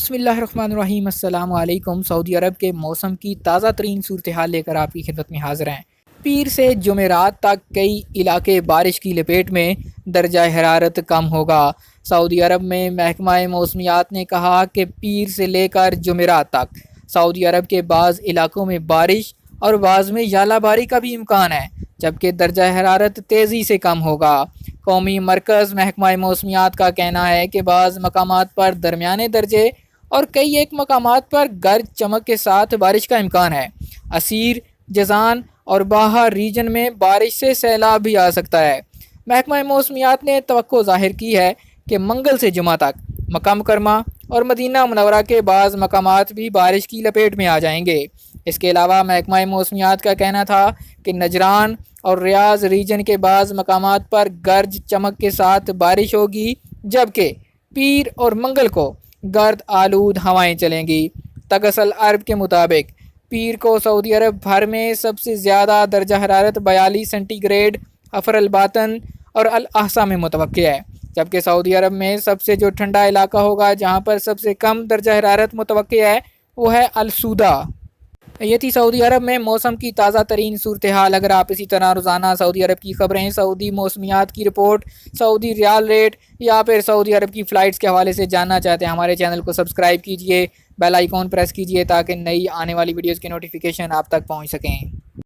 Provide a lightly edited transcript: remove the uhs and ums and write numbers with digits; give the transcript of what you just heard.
بسم اللہ الرحمن الرحیم۔ السلام علیکم۔ سعودی عرب کے موسم کی تازہ ترین صورتحال لے کر آپ کی خدمت میں حاضر ہیں۔ پیر سے جمعرات تک کئی علاقے بارش کی لپیٹ میں، درجہ حرارت کم ہوگا۔ سعودی عرب میں محکمہ موسمیات نے کہا کہ پیر سے لے کر جمعرات تک سعودی عرب کے بعض علاقوں میں بارش اور بعض میں ژالہ باری کا بھی امکان ہے، جبکہ درجہ حرارت تیزی سے کم ہوگا۔ قومی مرکز محکمہ موسمیات کا کہنا ہے کہ بعض مقامات پر درمیانے درجے اور کئی ایک مقامات پر گرج چمک کے ساتھ بارش کا امکان ہے۔ عسیر، جازان اور باہا ریجن میں بارش سے سیلاب بھی آ سکتا ہے۔ محکمہ موسمیات نے توقع ظاہر کی ہے کہ منگل سے جمعہ تک مکہ مکرمہ اور مدینہ منورہ کے بعض مقامات بھی بارش کی لپیٹ میں آ جائیں گے۔ اس کے علاوہ محکمہ موسمیات کا کہنا تھا کہ نجران اور ریاض ریجن کے بعض مقامات پر گرج چمک کے ساتھ بارش ہوگی، جبکہ پیر اور منگل کو گرد آلود ہوائیں چلیں گی۔ تغسل عرب کے مطابق پیر کو سعودی عرب بھر میں سب سے زیادہ درجہ حرارت 42 سینٹی گریڈ حفر الباطن اور الاحسا میں متوقع ہے، جبکہ سعودی عرب میں سب سے جو ٹھنڈا علاقہ ہوگا جہاں پر سب سے کم درجہ حرارت متوقع ہے وہ ہے السودہ۔ یہ تھی سعودی عرب میں موسم کی تازہ ترین صورتحال۔ اگر آپ اسی طرح روزانہ سعودی عرب کی خبریں، سعودی موسمیات کی رپورٹ، سعودی ریال ریٹ یا پھر سعودی عرب کی فلائٹس کے حوالے سے جاننا چاہتے ہیں، ہمارے چینل کو سبسکرائب کیجئے، بیل آئیکن پریس کیجئے تاکہ نئی آنے والی ویڈیوز کی نوٹیفیکیشن آپ تک پہنچ سکیں۔